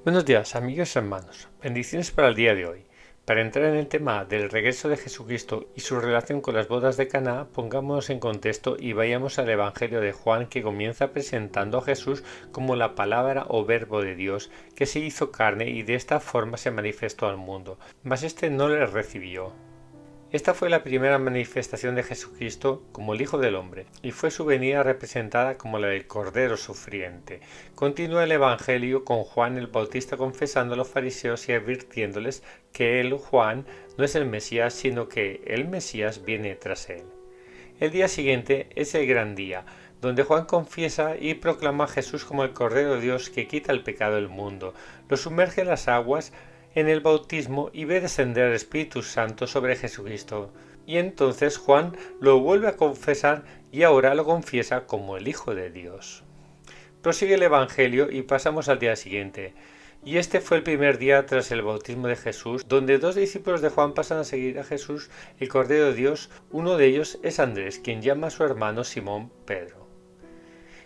Buenos días, amigos y hermanos. Bendiciones para el día de hoy. Para entrar en el tema del regreso de Jesucristo y su relación con las bodas de Caná, pongámonos en contexto y vayamos al Evangelio de Juan, que comienza presentando a Jesús como la palabra o verbo de Dios que se hizo carne y de esta forma se manifestó al mundo, mas éste no le recibió. Esta fue la primera manifestación de Jesucristo como el Hijo del Hombre, y fue su venida representada como la del Cordero Sufriente. Continúa el Evangelio con Juan el Bautista confesando a los fariseos y advirtiéndoles que él, Juan, no es el Mesías, sino que el Mesías viene tras él. El día siguiente es el gran día, donde Juan confiesa y proclama a Jesús como el Cordero de Dios que quita el pecado del mundo. Lo sumerge en las aguas en el bautismo y ve descender el Espíritu Santo sobre Jesucristo. Y entonces Juan lo vuelve a confesar y ahora lo confiesa como el Hijo de Dios. Prosigue el Evangelio y pasamos al día siguiente. Y este fue el primer día tras el bautismo de Jesús, donde dos discípulos de Juan pasan a seguir a Jesús, el Cordero de Dios. Uno de ellos es Andrés, quien llama a su hermano Simón Pedro.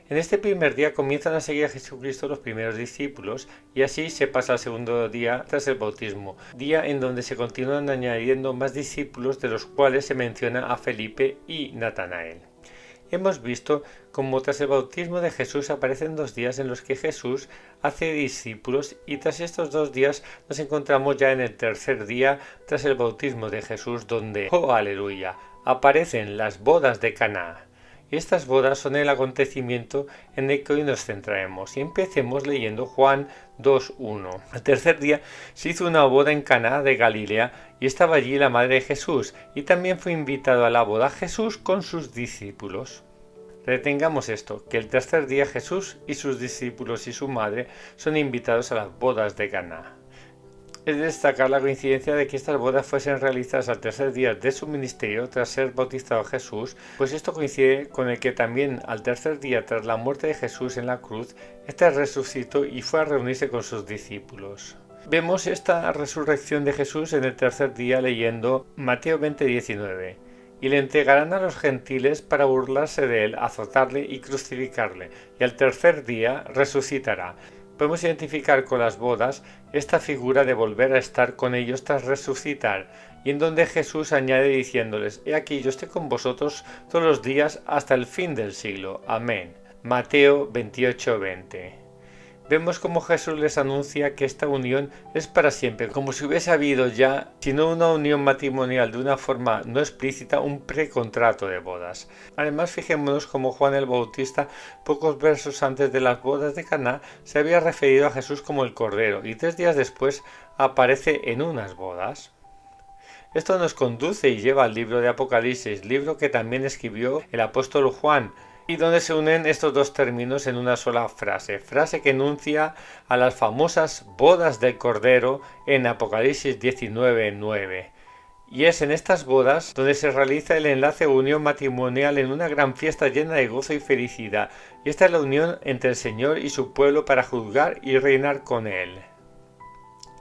En este primer día comienzan a seguir a Jesucristo los primeros discípulos y así se pasa al segundo día tras el bautismo, día en donde se continúan añadiendo más discípulos, de los cuales se menciona a Felipe y Natanael. Hemos visto cómo tras el bautismo de Jesús aparecen 2 días en los que Jesús hace discípulos y tras estos 2 días nos encontramos ya en el tercer día tras el bautismo de Jesús, donde, ¡oh aleluya!, aparecen las bodas de Caná. Estas bodas son el acontecimiento en el que hoy nos centraremos y empecemos leyendo Juan 2:1. Al tercer día se hizo una boda en Caná de Galilea y estaba allí la madre de Jesús, y también fue invitado a la boda Jesús con sus discípulos. Retengamos esto, que el tercer día Jesús y sus discípulos y su madre son invitados a las bodas de Caná. Es de destacar la coincidencia de que estas bodas fuesen realizadas al tercer día de su ministerio tras ser bautizado Jesús, pues esto coincide con el que también al tercer día tras la muerte de Jesús en la cruz, éste resucitó y fue a reunirse con sus discípulos. Vemos esta resurrección de Jesús en el tercer día leyendo Mateo 20:19. Y le entregarán a los gentiles para burlarse de él, azotarle y crucificarle, y al tercer día resucitará. Podemos identificar con las bodas esta figura de volver a estar con ellos tras resucitar, y en donde Jesús añade diciéndoles: He aquí, yo estoy con vosotros todos los días hasta el fin del siglo. Amén. Mateo 28:20. Vemos cómo Jesús les anuncia que esta unión es para siempre, como si hubiese habido ya, si no una unión matrimonial de una forma no explícita, un precontrato de bodas. Además, fijémonos cómo Juan el Bautista, pocos versos antes de las bodas de Caná, se había referido a Jesús como el Cordero, y 3 días después aparece en unas bodas. Esto nos conduce y lleva al libro de Apocalipsis, libro que también escribió el apóstol Juan, y donde se unen estos dos términos en una sola frase que enuncia a las famosas bodas del Cordero en Apocalipsis 19:9. Y es en estas bodas donde se realiza el enlace o unión matrimonial en una gran fiesta llena de gozo y felicidad, y esta es la unión entre el Señor y su pueblo para juzgar y reinar con él.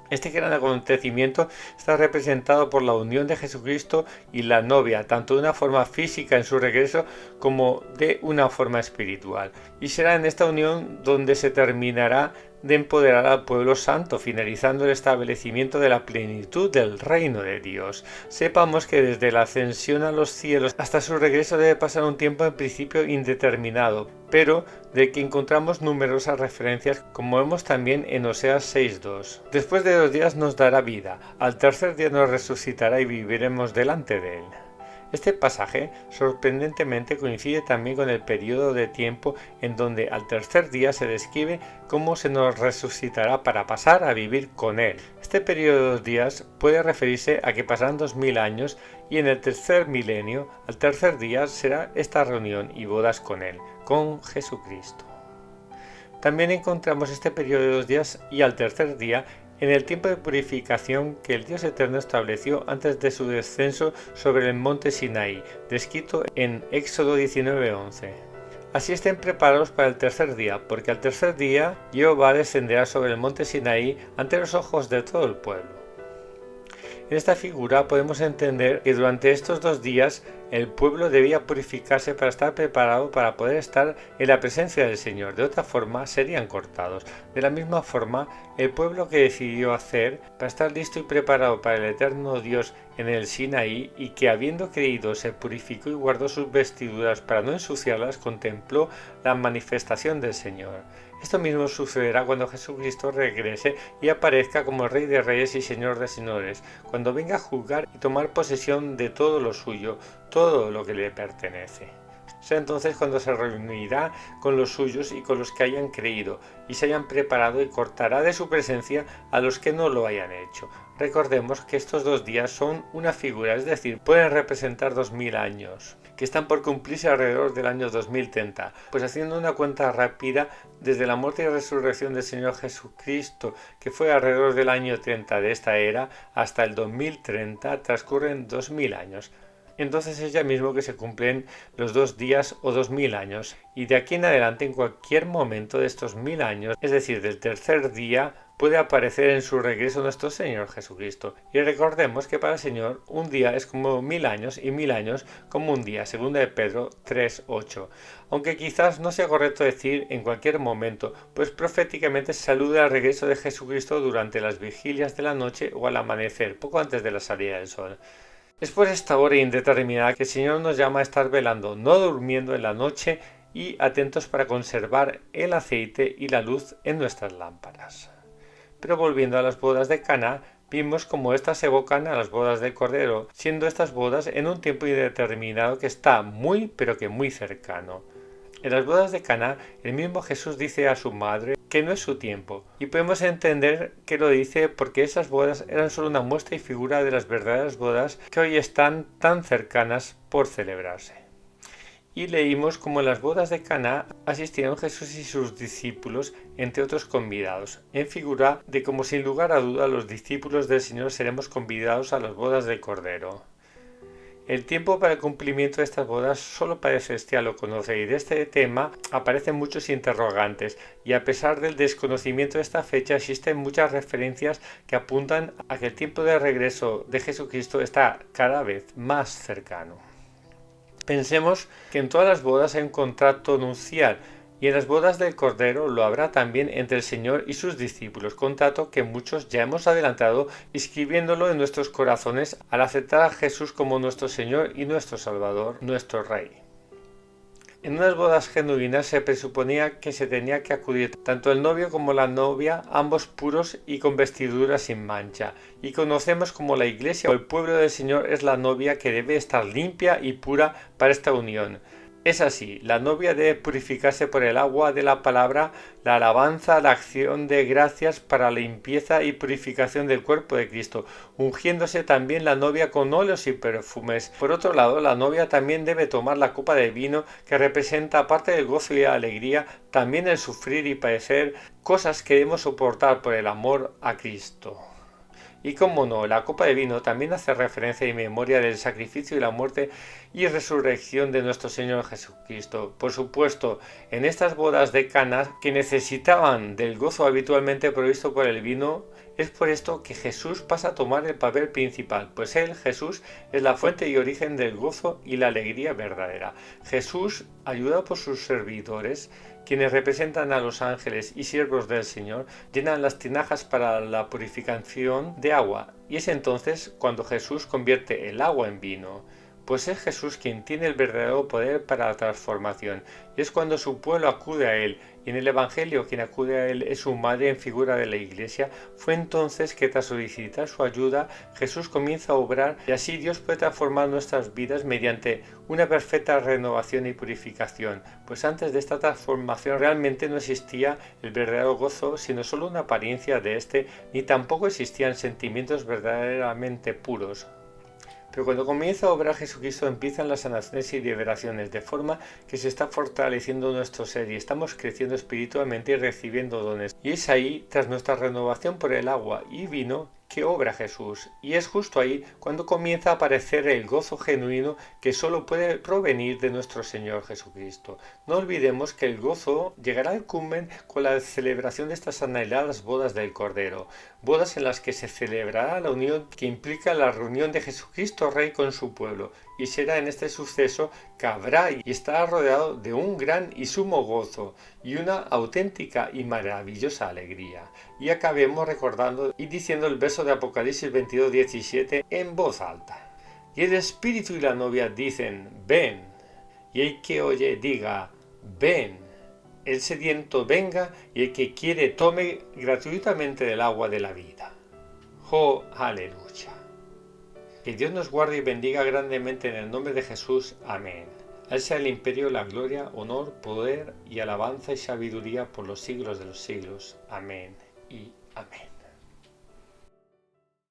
Este gran acontecimiento está representado por la unión de Jesucristo y la novia, tanto de una forma física en su regreso como de una forma espiritual. Y será en esta unión donde se terminará de empoderar al pueblo santo, finalizando el establecimiento de la plenitud del reino de Dios. Sepamos que desde la ascensión a los cielos hasta su regreso debe pasar un tiempo en principio indeterminado, pero de que encontramos numerosas referencias, como vemos también en Oseas 6:2. Después de 2 días nos dará vida, al tercer día nos resucitará y viviremos delante de él. Este pasaje sorprendentemente coincide también con el periodo de tiempo en donde al tercer día se describe cómo se nos resucitará para pasar a vivir con él. Este periodo de 2 días puede referirse a que pasarán 2000 años y en el tercer milenio, al tercer día, será esta reunión y bodas con él, con Jesucristo. También encontramos este periodo de 2 días y al tercer día en el tiempo de purificación que el Dios Eterno estableció antes de su descenso sobre el monte Sinaí, descrito en Éxodo 19:11. Así estén preparados para el tercer día, porque al tercer día Jehová descenderá sobre el monte Sinaí ante los ojos de todo el pueblo. En esta figura podemos entender que durante estos 2 días el pueblo debía purificarse para estar preparado para poder estar en la presencia del Señor. De otra forma serían cortados. De la misma forma, el pueblo que decidió hacer para estar listo y preparado para el eterno Dios en el Sinaí, y que habiendo creído se purificó y guardó sus vestiduras para no ensuciarlas, contempló la manifestación del Señor. Esto mismo sucederá cuando Jesucristo regrese y aparezca como Rey de Reyes y Señor de Señores, cuando venga a juzgar y tomar posesión de todo lo suyo, todo lo que le pertenece. Será entonces cuando se reunirá con los suyos y con los que hayan creído y se hayan preparado, y cortará de su presencia a los que no lo hayan hecho. Recordemos que estos 2 días son una figura, es decir, pueden representar 2000 años, que están por cumplirse alrededor del año 2030. Pues haciendo una cuenta rápida, desde la muerte y resurrección del Señor Jesucristo, que fue alrededor del año 30 de esta era, hasta el 2030, transcurren 2000 años. Entonces es ya mismo que se cumplen los 2 días o 2000 años, y de aquí en adelante, en cualquier momento de estos 1000 años, es decir, del tercer día, puede aparecer en su regreso nuestro Señor Jesucristo. Y recordemos que para el Señor un día es como 1000 años y 1000 años como un día, según de Pedro 3:8. Aunque quizás no sea correcto decir en cualquier momento, pues proféticamente se alude al regreso de Jesucristo durante las vigilias de la noche o al amanecer, poco antes de la salida del sol. Es por esta hora indeterminada que el Señor nos llama a estar velando, no durmiendo en la noche, y atentos para conservar el aceite y la luz en nuestras lámparas. Pero volviendo a las bodas de Caná, vimos cómo éstas evocan a las bodas del Cordero, siendo estas bodas en un tiempo indeterminado que está muy, pero que muy cercano. En las bodas de Caná, el mismo Jesús dice a su madre que no es su tiempo, y podemos entender que lo dice porque esas bodas eran solo una muestra y figura de las verdaderas bodas que hoy están tan cercanas por celebrarse. Y leímos cómo en las bodas de Caná asistieron Jesús y sus discípulos, entre otros convidados, en figura de cómo sin lugar a duda los discípulos del Señor seremos convidados a las bodas del Cordero. El tiempo para el cumplimiento de estas bodas solo Padre Celestial lo conoce, y de este tema aparecen muchos interrogantes, y a pesar del desconocimiento de esta fecha existen muchas referencias que apuntan a que el tiempo de regreso de Jesucristo está cada vez más cercano. Pensemos que en todas las bodas hay un contrato nupcial, y en las bodas del Cordero lo habrá también entre el Señor y sus discípulos, contrato que muchos ya hemos adelantado inscribiéndolo en nuestros corazones al aceptar a Jesús como nuestro Señor y nuestro Salvador, nuestro Rey. En unas bodas genuinas se presuponía que se tenía que acudir tanto el novio como la novia, ambos puros y con vestiduras sin mancha, y conocemos como la Iglesia o el pueblo del Señor es la novia que debe estar limpia y pura para esta unión. Es así, la novia debe purificarse por el agua de la palabra, la alabanza, la acción de gracias para la limpieza y purificación del cuerpo de Cristo, ungiéndose también la novia con óleos y perfumes. Por otro lado, la novia también debe tomar la copa de vino que representa, aparte del gozo y la alegría, también el sufrir y padecer cosas que debemos soportar por el amor a Cristo. Y como no, la copa de vino también hace referencia y memoria del sacrificio y la muerte y resurrección de nuestro Señor Jesucristo. Por supuesto, en estas bodas de Caná, que necesitaban del gozo habitualmente provisto por el vino, es por esto que Jesús pasa a tomar el papel principal, pues Él, Jesús, es la fuente y origen del gozo y la alegría verdadera. Jesús, ayudado por sus servidores, quienes representan a los ángeles y siervos del Señor, llenan las tinajas para la purificación de agua, y es entonces cuando Jesús convierte el agua en vino. Pues es Jesús quien tiene el verdadero poder para la transformación, y es cuando su pueblo acude a Él, y en el Evangelio quien acude a Él es su madre en figura de la Iglesia. Fue entonces que tras solicitar su ayuda, Jesús comienza a obrar, y así Dios puede transformar nuestras vidas mediante una perfecta renovación y purificación, pues antes de esta transformación realmente no existía el verdadero gozo, sino solo una apariencia de este, ni tampoco existían sentimientos verdaderamente puros. Pero cuando comienza a obrar Jesucristo empiezan las sanaciones y liberaciones, de forma que se está fortaleciendo nuestro ser y estamos creciendo espiritualmente y recibiendo dones. Y es ahí, tras nuestra renovación por el agua y vino, que obra Jesús, y es justo ahí cuando comienza a aparecer el gozo genuino que solo puede provenir de nuestro Señor Jesucristo. No olvidemos que el gozo llegará al culmen con la celebración de estas anheladas bodas del Cordero, bodas en las que se celebrará la unión que implica la reunión de Jesucristo Rey con su pueblo, y será en este suceso que habrá y estará rodeado de un gran y sumo gozo y una auténtica y maravillosa alegría. Y acabemos recordando y diciendo el verso de Apocalipsis 22:17 en voz alta. Y el Espíritu y la novia dicen, ven, y el que oye diga, ven. El sediento venga y el que quiere tome gratuitamente del agua de la vida. ¡Oh, aleluya! Que Dios nos guarde y bendiga grandemente en el nombre de Jesús. Amén. A Él sea el imperio, la gloria, honor, poder y alabanza y sabiduría por los siglos de los siglos. Amén y amén.